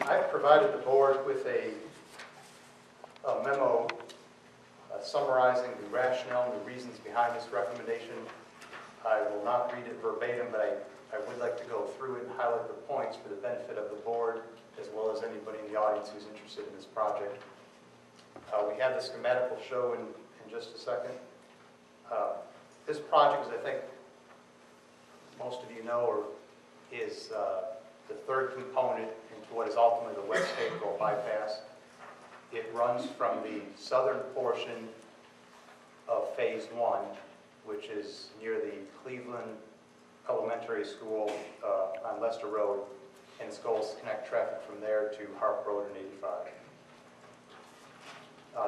I've provided the board with a memo summarizing the rationale and the reasons behind this recommendation. I will not read it verbatim, but I would like to go through it and highlight the points for the benefit of the board as well as anybody in the audience who's interested in this project. We have the schematic we'll show in just a second. This project, as I think most of you know, is the third component into what is ultimately the West Fayetteville Bypass. It runs from the southern portion of Phase 1, which is near the Cleveland Elementary School on Lester Road, and its goal is to connect traffic from there to Harp Road and 85.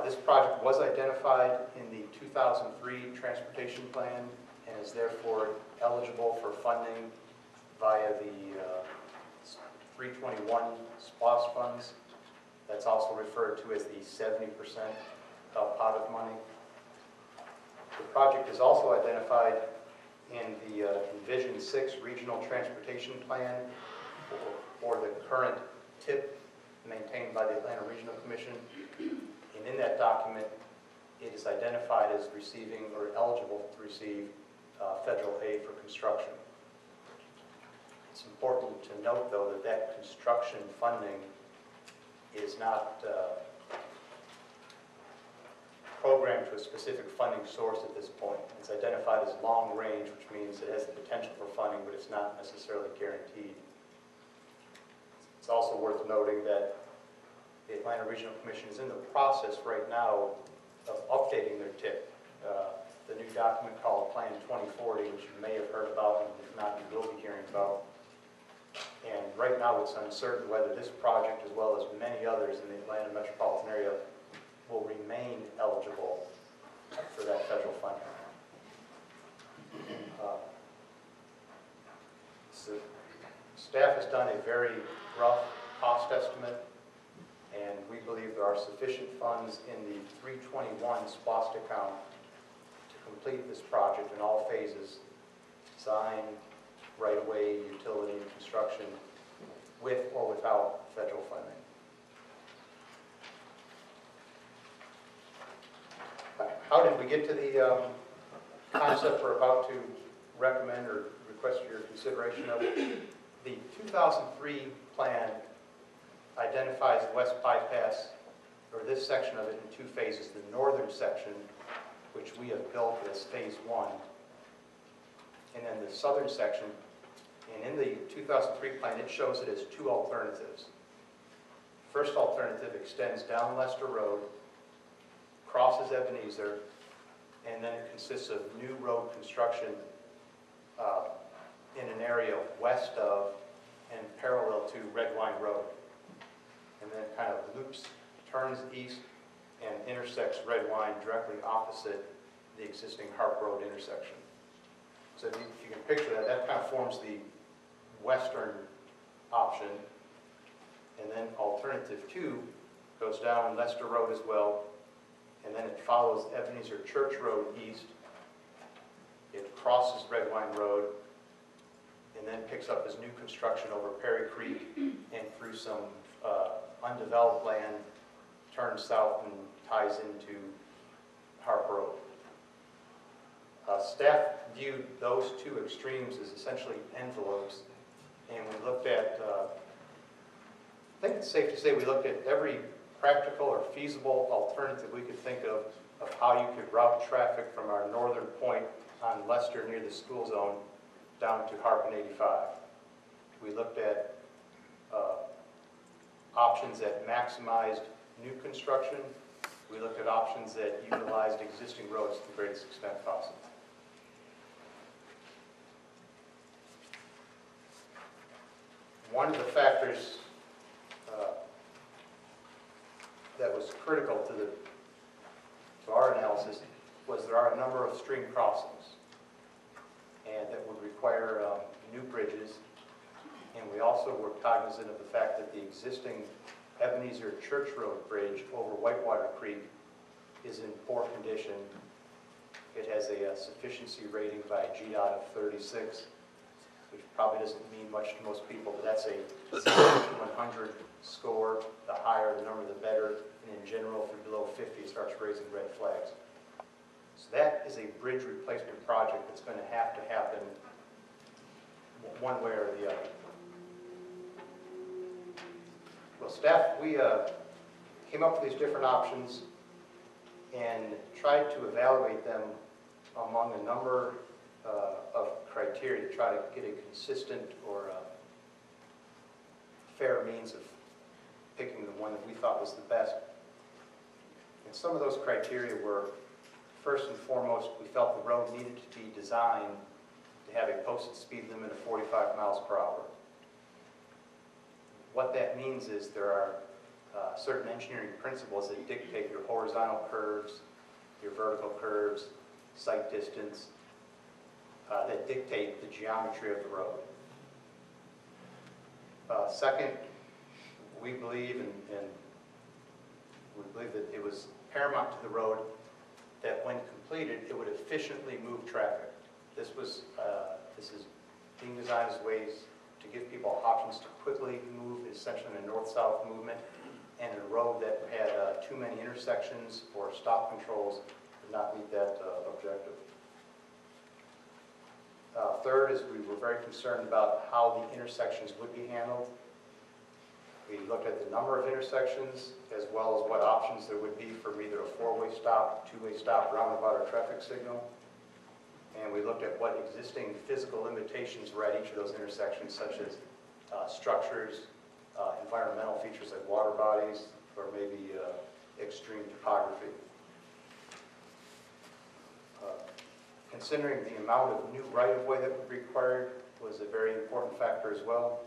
This project was identified in the 2003 Transportation Plan and is therefore eligible for funding via the 321 SPLOST funds. That's also referred to as the 70% pot of money. The project is also identified in the Envision 6 Regional Transportation Plan for the current TIP maintained by the Atlanta Regional Commission. And in that document, it is identified as receiving or eligible to receive federal aid for construction. It's important to note, though, that that construction funding is not programmed to a specific funding source at this point. It's identified as long range, which means it has the potential for funding, but it's not necessarily guaranteed. It's also worth noting that the Atlanta Regional Commission is in the process right now of updating their TIP. The new document called Plan 2040, which you may have heard about, and if not, you will be hearing about. And right now it's uncertain whether this project, as well as many others in the Atlanta metropolitan area, will remain eligible for that federal funding. So staff has done a very rough cost estimate, and we believe there are sufficient funds in the 321 SPLOST account to complete this project in all phases: design, right-of-way, utility, and construction, with or without federal funding. How did we get to the concept we're about to recommend or request your consideration of? The 2003 plan identifies the West Bypass, or this section of it, in two phases. The northern section, which we have built as Phase 1, and then the southern section. And in the 2003 plan, it shows it as two alternatives. First alternative extends down Lester Road, crosses Ebenezer, and then it consists of new road construction in an area west of and parallel to Red Wine Road. And then it kind of loops, turns east, and intersects Red Wine directly opposite the existing Harp Road intersection. So if you can picture that, that kind of forms the western option. And then alternative 2 goes down Lester Road as well, and then it follows Ebenezer Church Road east. It crosses Red Wine Road, and then picks up as new construction over Perry Creek and through some undeveloped land, turns south and ties into Harp Road. Staff viewed those two extremes as essentially envelopes, and we looked at, I think it's safe to say we looked at every practical or feasible alternative we could think of how you could route traffic from our northern point on Lester near the school zone down to Harp and 85. We looked at options that maximized new construction. We looked at options that utilized existing roads to the greatest extent possible. One of the factors that was critical to our analysis was there are a number of stream crossings, and that would require new bridges. And we also were cognizant of the fact that the existing Ebenezer Church Road Bridge over Whitewater Creek is in poor condition. It has a sufficiency rating by GDOT of 36, which probably doesn't mean much to most people, but that's a 0 to 100 score. The higher the number, the better. And in general, if you're below 50, it starts raising red flags. So that is a bridge replacement project that's going to happen one way or the other. Well, staff, we came up with these different options and tried to evaluate them among a number of criteria to try to get a consistent or fair means of picking the one that we thought was the best. And some of those criteria were, first and foremost, we felt the road needed to be designed to have a posted speed limit of 45 miles per hour. What that means is there are certain engineering principles that dictate your horizontal curves, your vertical curves, sight distance, that dictate the geometry of the road. Second, we believe, and we believe that it was paramount to the road that when completed, it would efficiently move traffic. This is being designed as ways to give people options to quickly move, essentially in a north-south movement, and a road that had too many intersections or stop controls did not meet that objective. Third is we were very concerned about how the intersections would be handled. We looked at the number of intersections as well as what options there would be for either a four-way stop, two-way stop, roundabout, or traffic signal. And we looked at what existing physical limitations were at each of those intersections, such as structures, environmental features like water bodies, or maybe extreme topography. Considering the amount of new right-of-way that would be required was a very important factor as well.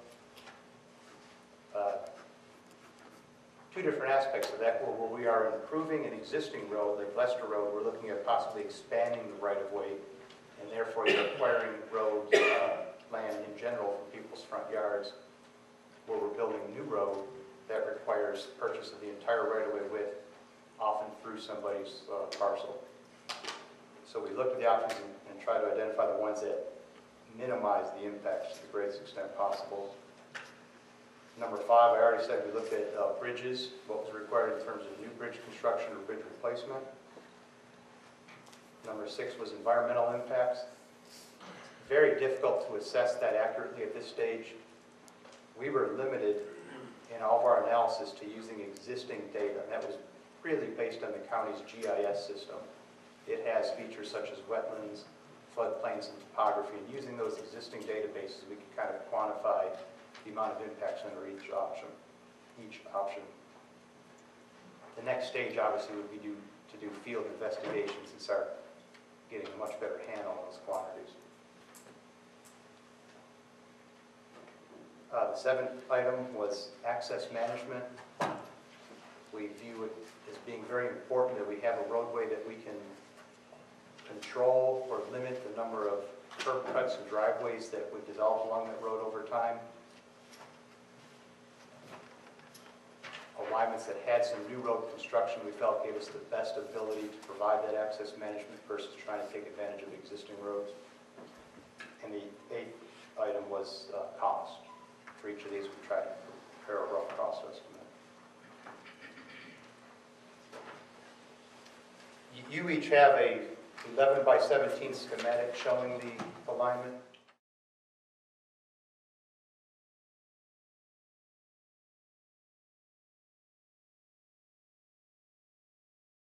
Two different aspects of that were where we are improving an existing road, like Lester Road, we're looking at possibly expanding the right-of-way, and therefore you're acquiring roads, land in general from people's front yards. Where we're building a new road that requires purchase of the entire right-of-way width, often through somebody's parcel. So we looked at the options and tried to identify the ones that minimize the impacts to the greatest extent possible. Number 5, I already said we looked at bridges, what was required in terms of new bridge construction or bridge replacement. Number 6 was environmental impacts. Very difficult to assess that accurately at this stage. We were limited in all of our analysis to using existing data, and that was really based on the county's GIS system. It has features such as wetlands, floodplains, and topography, and using those existing databases, we could kind of quantify the amount of impacts under each option. The next stage, obviously, would be to do field investigations and start getting a much better handle on those quantities. The 7th item was access management. We view it as being very important that we have a roadway that we can control or limit the number of curb cuts and driveways that would develop along that road over time. Alignments that had some new road construction we felt gave us the best ability to provide that access management versus trying to take advantage of existing roads. And the 8th item was cost. For each of these, we tried to prepare a rough cost estimate. You each have a 11 by 17 schematic showing the alignment.